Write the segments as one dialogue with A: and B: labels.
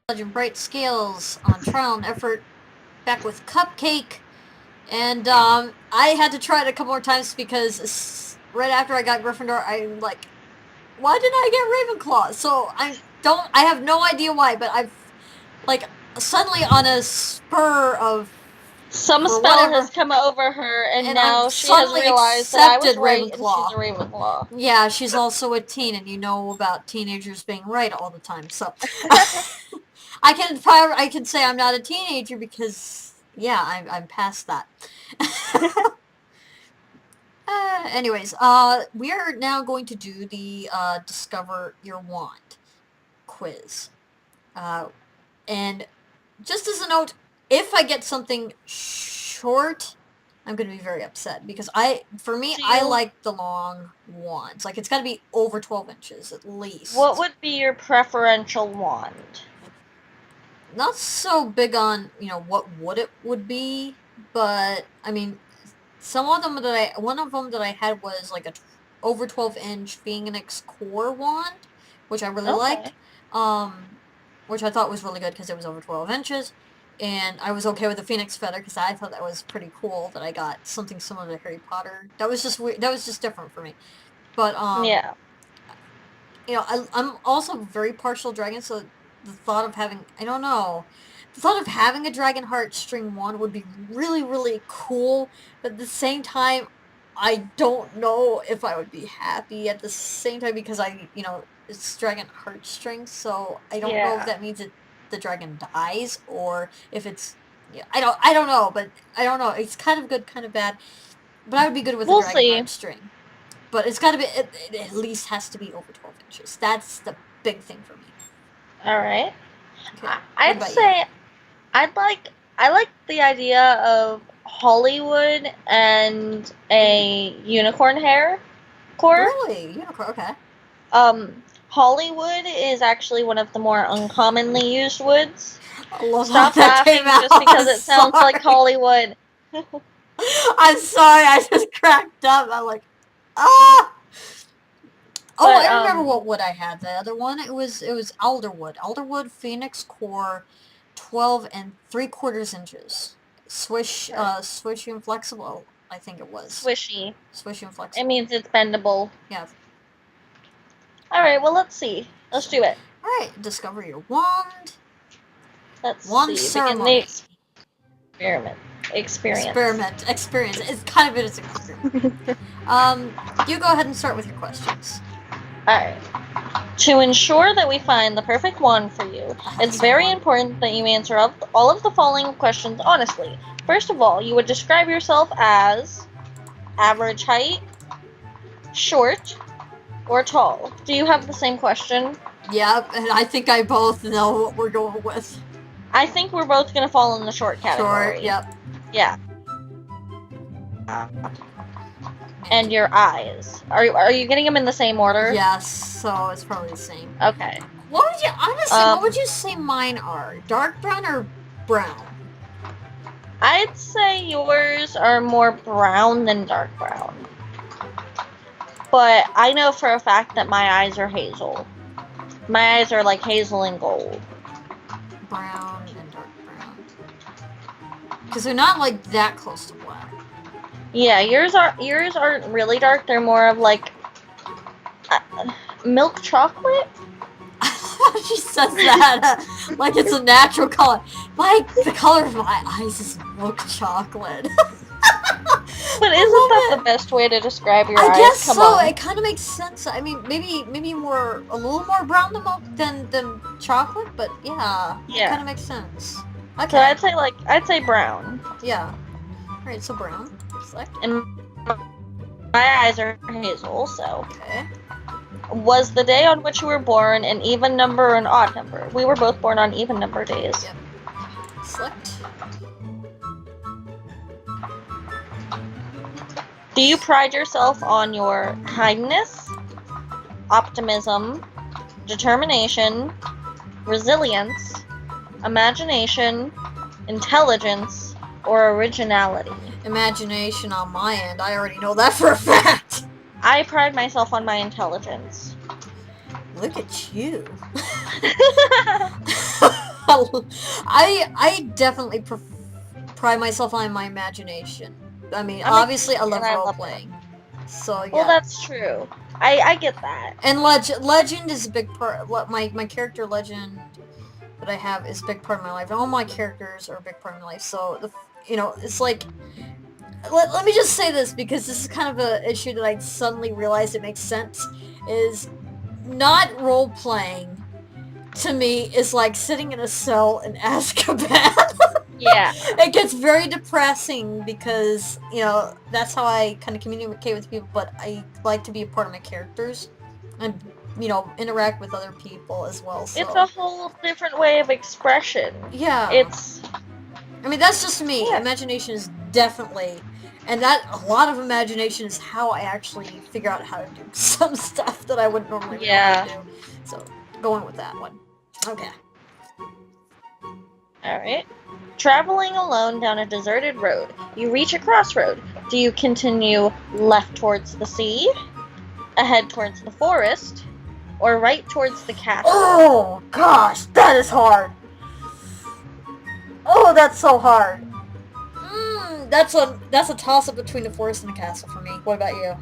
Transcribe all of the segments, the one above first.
A: Legend Bright Scales on Trial and Effort, back with Cupcake, and I had to try it a couple more times because right after I got Gryffindor, I'm like, why didn't I get Ravenclaw? So I have no idea why, but I've like suddenly on a spur of
B: Some
A: for
B: spell
A: whatever,
B: has come over her, and
A: and I've
B: now she has
A: suddenly
B: realized that I was
A: accepted
B: right, and she's
A: Ravenclaw.
B: a Ravenclaw.
A: Yeah, she's also a teen, and you know about teenagers being right all the time, so. I can say I'm not a teenager because yeah, I'm past that. Anyways, we are now going to do the Discover Your Wand quiz. Uh, and just as a note, if I get something short, I'm going to be very upset because for me, I like the long wands. Like it's got to be over 12 inches at least.
B: What would be your preferential wand?
A: Not so big on, what it would be, but I mean, one of them that I had was like a over 12-inch Phoenix core wand, which I really liked, which I thought was really good because it was over 12 inches, and I was okay with the Phoenix feather because I thought that was pretty cool that I got something similar to Harry Potter. That was just weird. That was just different for me, but
B: yeah.
A: I'm also very partial to dragons, so the thought of having, I don't know, the thought of having a dragon heartstring wand would be really, really cool, but at the same time, I don't know if I would be happy at the same time because it's dragon heartstrings, so I don't know if that means that the dragon dies or if it's, I don't know, but I don't know. It's kind of good, kind of bad, but I would be good with a dragon heartstring. But it's got to be, it at least has to be over 12 inches. That's the big thing for me.
B: Alright. Okay. I'd say, I like the idea of Hollywood and a unicorn hair core.
A: Really? Unicorn, okay.
B: Hollywood is actually one of the more uncommonly used woods.
A: I love
B: Stop laughing just because it sounds like Hollywood.
A: I'm sorry, I just cracked up. I'm like, ah! Oh, I remember what wood I had. The other one, it was alderwood. Alderwood Phoenix core, 12 3/4 inches. Swishy and flexible. I think it was.
B: Swishy
A: and flexible.
B: It means it's bendable.
A: Yeah.
B: All right. Well, let's see. Let's do it.
A: All right. Discover your wand.
B: Let's
A: wand
B: see.
A: ceremony.
B: Experience.
A: It's kind of an experiment. You go ahead and start with your questions.
B: Alright. To ensure that we find the perfect wand for you, it's very important that you answer all of the following questions honestly. First of all, you would describe yourself as average height, short, or tall. Do you have the same question?
A: Yep, and I think I both know what we're going with.
B: I think we're both going to fall in the short category.
A: Short, yep.
B: Yeah. And your eyes. Are you getting them in the same order?
A: Yes, so it's probably the same.
B: Okay.
A: What would you say mine are? Dark brown or brown?
B: I'd say yours are more brown than dark brown. But I know for a fact that my eyes are hazel. My eyes are like hazel and gold.
A: Brown and dark brown. Because they're not like that close to black.
B: Yeah, yours aren't really dark. They're more of like milk chocolate.
A: She says that like it's a natural color. The color of my eyes is milk chocolate.
B: But isn't that the best way to describe your eyes?
A: I guess so. It kind of makes sense. I mean, maybe a little more brown than chocolate, but yeah, it kind of makes sense. Okay.
B: So I'd say brown.
A: Yeah. All right, so brown.
B: And my eyes are hazel, so.
A: Okay.
B: Was the day on which you were born an even number or an odd number? We were both born on even number days.
A: Yep. Select.
B: Do you pride yourself on your kindness, optimism, determination, resilience, imagination, intelligence, or originality?
A: Imagination on my end. I already know that for a fact.
B: I pride myself on my intelligence.
A: Look at you. I definitely pride myself on my imagination. I mean,
B: I'm a
A: obviously, I
B: geek and
A: love
B: I
A: role
B: love it.
A: playing. So
B: Well,
A: yeah,
B: that's true. I get that.
A: and legend is a big part. What my character legend that I have is a big part of my life. All my characters are a big part of my life. So it's like let me just say this because this is kind of an issue that I suddenly realized it makes sense. Is not role playing to me is like sitting in a cell in Azkaban.
B: Yeah.
A: It gets very depressing because, that's how I kind of communicate with people, but I like to be a part of my characters and, interact with other people as well,
B: It's a
A: so.
B: whole different way of expression.
A: Yeah.
B: It's
A: I mean, that's just me.
B: yeah.
A: Imagination is definitely, and that, a lot of imagination is how I actually figure out how to do some stuff that I wouldn't normally know how to
B: Yeah.
A: do. So, going with that one. Okay.
B: Alright. Traveling alone down a deserted road. You reach a crossroad. Do you continue left towards the sea, ahead towards the forest, or right towards the castle?
A: Oh, gosh, that is hard. Oh, that's so hard. That's a toss-up between the forest and the castle for me. What about you?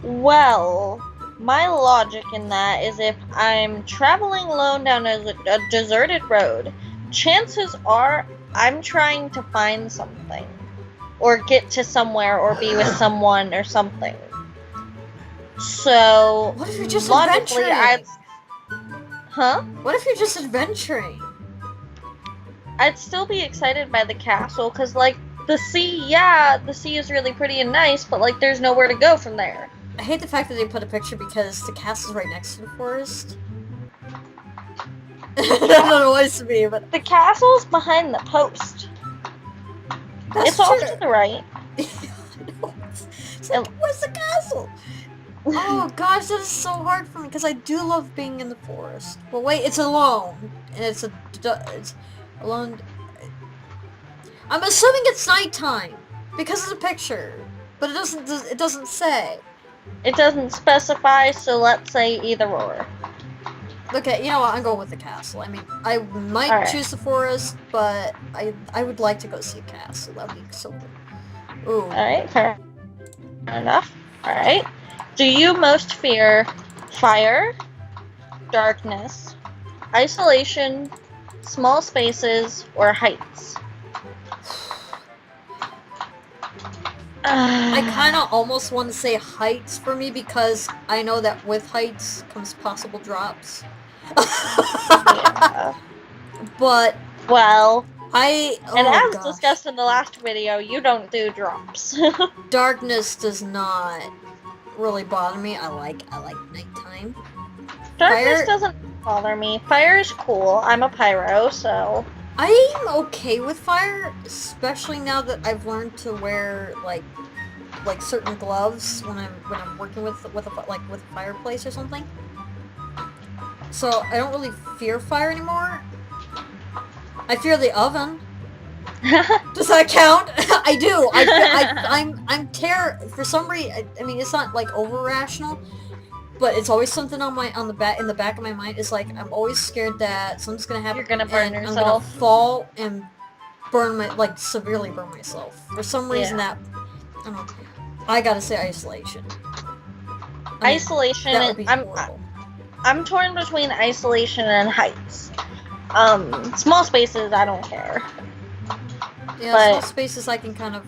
B: Well, my logic in that is if I'm traveling alone down a deserted road, chances are I'm trying to find something. Or get to somewhere or be with someone or something. So,
A: What if you're just
B: logically,
A: adventuring?
B: Huh?
A: What if you're just adventuring?
B: I'd still be excited by the castle, because, like, the sea is really pretty and nice, but, like, there's nowhere to go from there.
A: I hate the fact that they put a picture because the castle's right next to the forest. I don't know what it's to me, but
B: The castle's behind the post.
A: that's
B: It's off
A: true.
B: to the right.
A: It's like, where's the castle? Oh gosh, that is so hard for me because I do love being in the forest. Well, wait, it's alone, and it's alone. I'm assuming it's nighttime because of the picture, but it doesn't say.
B: It doesn't specify, so let's say either or.
A: Okay, you know what? I'm going with the castle. I mean, I might choose the forest, but I would like to go see a castle. That would be so cool. Ooh.
B: Alright, fair enough. Alright. Do you most fear fire, darkness, isolation, small spaces, or heights?
A: I kind of almost want to say heights for me because I know that with heights comes possible drops.
B: Yeah.
A: But
B: Well, and
A: oh
B: as
A: gosh.
B: discussed in the last video, you don't do drops.
A: Darkness does not really bother me. I like nighttime.
B: Darkness
A: Fire,
B: doesn't bother me. Fire is cool. I'm a pyro, so
A: I'm okay with fire, especially now that I've learned to wear like certain gloves when I'm working with a fireplace or something. So I don't really fear fire anymore. I fear the oven. Does that count? I do. I'm for some reason. I mean, it's not like over rational, but it's always something in the back of my mind. It's like I'm always scared that something's gonna happen.
B: You're gonna burn
A: and
B: yourself.
A: I'm gonna fall and severely burn myself. For some reason I don't know. I gotta say isolation. I mean,
B: Isolation.
A: That would be horrible.
B: I'm torn between isolation and heights. Small spaces, I don't care.
A: Yeah, small spaces I can kind of.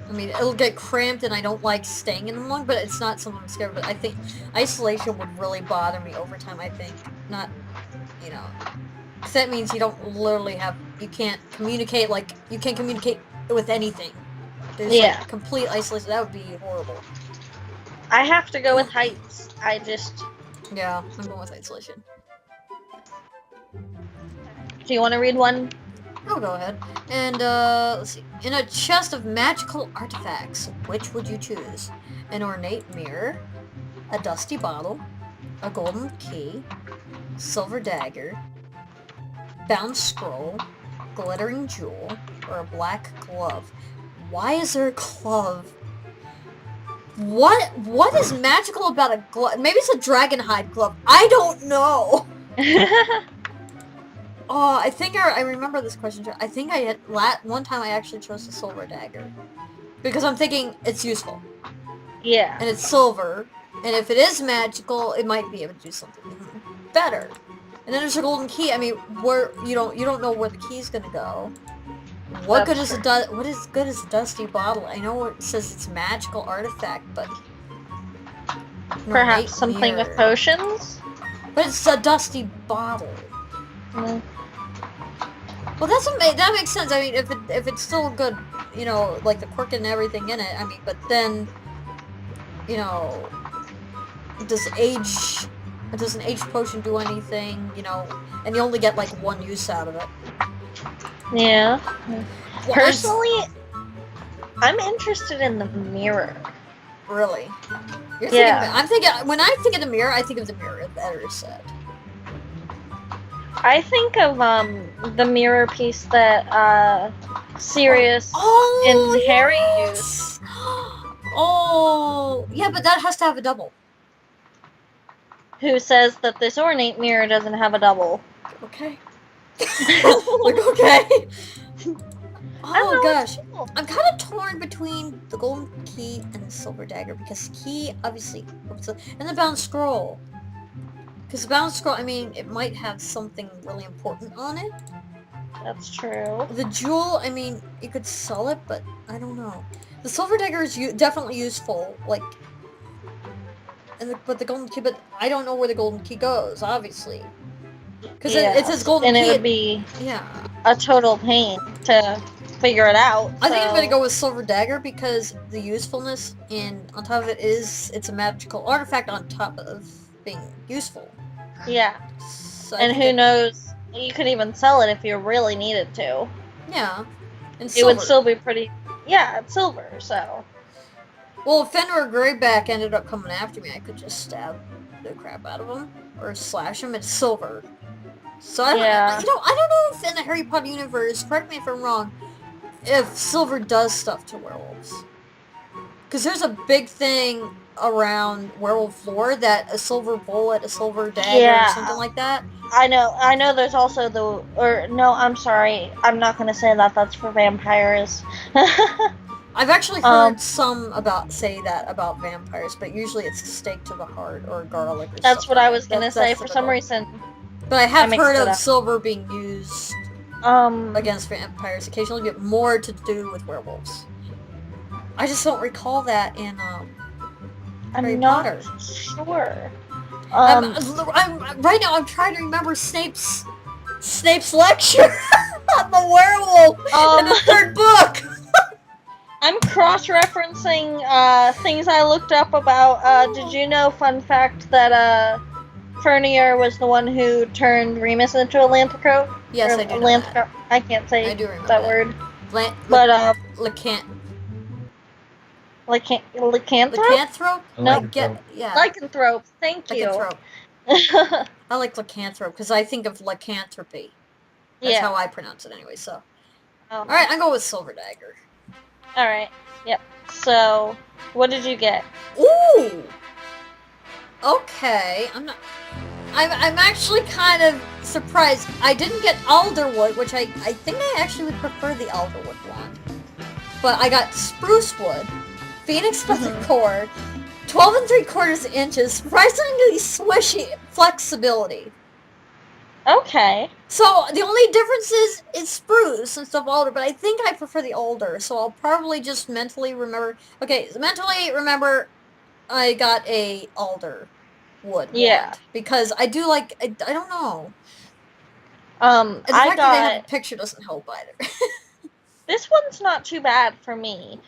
A: I mean, it'll get cramped, and I don't like staying in them long. But it's not something I'm scared of. But I think isolation would really bother me over time. I think not, because that means you don't literally you can't communicate with anything. There's complete isolation. That would be horrible.
B: I have to go with heights.
A: Yeah, I'm going with isolation.
B: Do you want to read one?
A: I'll go ahead. And, let's see. In a chest of magical artifacts, which would you choose? An ornate mirror, a dusty bottle, a golden key, silver dagger, bound scroll, glittering jewel, or a black glove? Why is there a glove? What is magical about a glove? Maybe it's a dragon hide glove. I don't know. Oh, I think I remember this question too. I think I had one time I actually chose the silver dagger because I'm thinking it's useful
B: Yeah,
A: and it's silver, and if it is magical, it might be able to do something even better. And then there's a golden key. I mean, where you don't know where the key's gonna go. What good
B: that's
A: is
B: true.
A: what is good is a dusty bottle? I know it says it's a magical artifact, but an
B: Perhaps
A: ornate
B: something with
A: mirror.
B: potions?
A: But it's a dusty bottle.
B: Mm,
A: Well, that makes sense. I mean, if it's still good, like the cork and everything in it. I mean, but then, you know, does age does an age potion do anything? And you only get like one use out of it.
B: yeah.
A: Well,
B: Personally, I'm interested in the mirror.
A: really. You're thinking.
B: Yeah.
A: I'm thinking. When I think of the mirror, I think of the mirror better set.
B: I think of the mirror piece that Sirius and
A: Oh,
B: Harry used.
A: yes! Oh, yeah, but that has to have a double.
B: Who says that this ornate mirror doesn't have a double?
A: Okay. Like, okay.
B: I don't
A: Oh,
B: know,
A: gosh.
B: it's cool.
A: I'm kind of torn between the golden key and the silver dagger because key, obviously, and the bound scroll. Because the bound scroll, I mean, it might have something really important on it.
B: That's true.
A: The jewel, I mean, you could sell it, but I don't know. The silver dagger is definitely useful, like, but the golden key, but I don't know where the golden key goes, obviously. Because it says golden
B: and
A: key.
B: it would be
A: Yeah.
B: a total pain to figure it out.
A: I think I'm gonna go with silver dagger because the usefulness and on top of it is it's a magical artifact on top of being useful.
B: Yeah.
A: So
B: And who knows, you could even sell it if you really needed to.
A: Yeah. And
B: It
A: silver.
B: would still be pretty. Yeah, it's silver, so.
A: Well, if Fenrir Greyback ended up coming after me, I could just stab the crap out of him or slash him. It's silver. So I don't know if in the Harry Potter universe, correct me if I'm wrong, if silver does stuff to werewolves. Because there's a big thing around werewolf lore that a silver bullet, a silver dagger, or something like that.
B: I know there's also no, I'm sorry, I'm not gonna say that, that's for vampires.
A: I've actually heard some say that about vampires, but usually it's a stake to the heart or garlic or
B: That's what I was
A: gonna
B: say for some reason.
A: But I have heard of silver being used against vampires occasionally, but more to do with werewolves. I just don't recall that in Harry Potter.
B: Sure.
A: Right now I'm trying to remember Snape's lecture on the werewolf in the third book.
B: I'm cross-referencing things I looked up about. Did you know, fun fact, that Fernier was the one who turned Remus into a Lanthrope?
A: Yes, I do know that.
B: I can't say that word.
A: But Lycanthrope?
B: No.
A: Yeah.
B: Lycanthrope. Thank you.
A: Lycanthrope. I like lycanthrope because I think of lycanthropy. That's how I pronounce it anyway, so. Alright, I'm going with silver dagger.
B: Alright, yep. So, what did you get?
A: Ooh! Okay, I'm actually kind of surprised. I didn't get alderwood, which I think I actually would prefer the alderwood one. But I got spruce wood, phoenix feather cord, 12 3/4 inches, surprisingly swishy flexibility.
B: Okay.
A: So the only difference is spruce instead of alder, but I think I prefer the alder, so I'll probably just mentally remember. Okay, mentally remember I got a alder wood wand, because I do like, I don't know. And the fact that they have a picture doesn't help either.
B: This one's not too bad for me.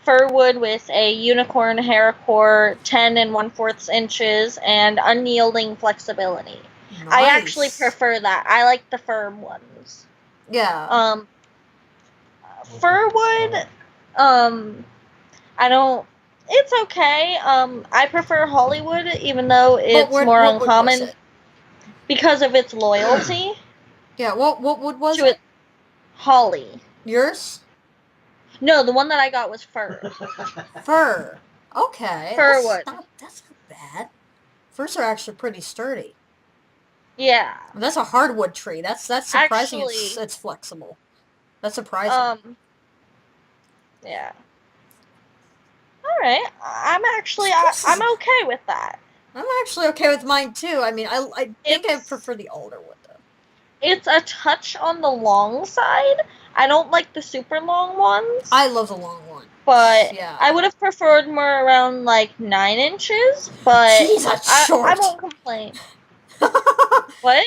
B: Fir wood with a unicorn hair core, 10 1/4 inches, and unyielding flexibility. Nice. I actually prefer that. I like the firm ones.
A: Yeah.
B: Fir wood, I don't. It's okay. I prefer Hollywood, even though it's more uncommon because of its loyalty.
A: Yeah. What wood was it?
B: Holly.
A: Yours?
B: No, the one that I got was fir.
A: Fir. Okay.
B: Fir wood.
A: That's not bad. Firs are actually pretty sturdy.
B: Yeah.
A: That's a hardwood tree. That's surprising.
B: Actually,
A: It's flexible. That's surprising.
B: um, yeah. All right. I'm
A: Spruce is.
B: okay with that.
A: I'm actually okay with mine too. I mean, I think I
B: It's
A: prefer the older wood though.
B: it's a touch on the long side. I don't like the super long ones,
A: I love the long ones.
B: but I
A: Yeah.
B: would have preferred more around like 9 inches. But
A: Jeez, that's
B: I
A: short.
B: won't complain. What?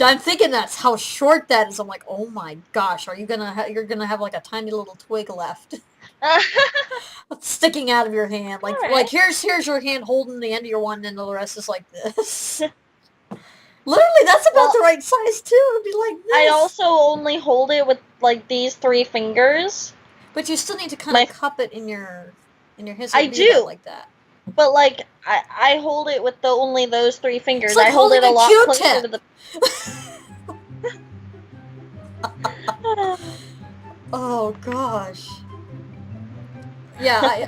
A: I'm thinking that's how short that is. I'm like, oh my gosh, you're gonna have like a tiny little twig left
B: All
A: sticking out of your hand. Like
B: right.
A: here's your hand holding the end of your one, and the rest is like this. Literally, that's about the
B: Well,
A: right size too. It'd be like
B: I
A: this.
B: also only hold it with like these 3 fingers.
A: But you still need to kind of
B: My
A: cup it in your hand, so
B: I
A: it'd be about
B: do,
A: like that.
B: but like I hold it with the only those 3 fingers.
A: It's like
B: I hold it
A: holding
B: a
A: a
B: lot closer to
A: Q-tip.
B: the.
A: Oh gosh. Yeah,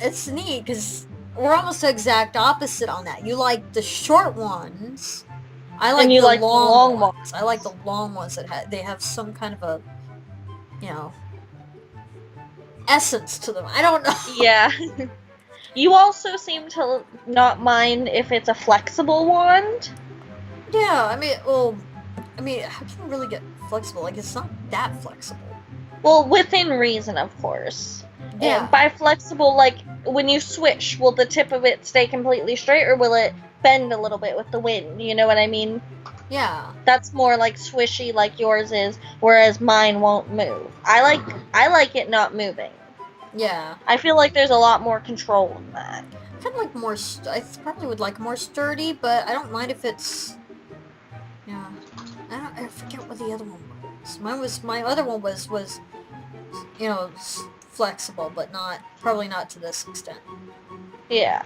A: it's neat because we're almost the exact opposite on that. You like the short ones. I
B: And
A: like
B: you
A: the
B: like the
A: long
B: long
A: ones. I like
B: ones.
A: the long ones they have some kind of a, you know, essence to them. I don't know.
B: Yeah. You also seem to not mind if it's a flexible wand.
A: Yeah, I mean, how can you really get flexible? Like, it's not that flexible.
B: Well, within reason, of course. And
A: Yeah,
B: by flexible, like when you swish, will the tip of it stay completely straight or will it bend a little bit with the wind? You know what I mean?
A: yeah,
B: That's more like swishy like yours is, whereas mine won't move. I like it not moving.
A: yeah.
B: I feel like there's a lot more control in that.
A: Kind of like more. I probably would like more sturdy, but I don't mind if it's. Yeah, I forget what the other one was. My other one was flexible, but not probably not to this extent.
B: Yeah.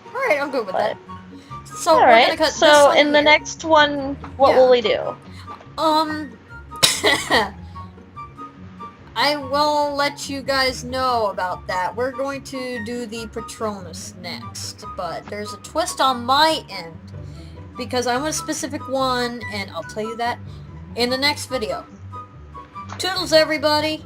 A: All right, I'm good with that.
B: But
A: So
B: all
A: we're gonna
B: right.
A: cut this
B: So
A: one
B: in the
A: here.
B: next one, what will
A: Yeah.
B: we do?
A: Um. I will let you guys know about that. We're going to do the Patronus next, but there's a twist on my end because I want a specific one, and I'll tell you that in the next video. Toodles, everybody!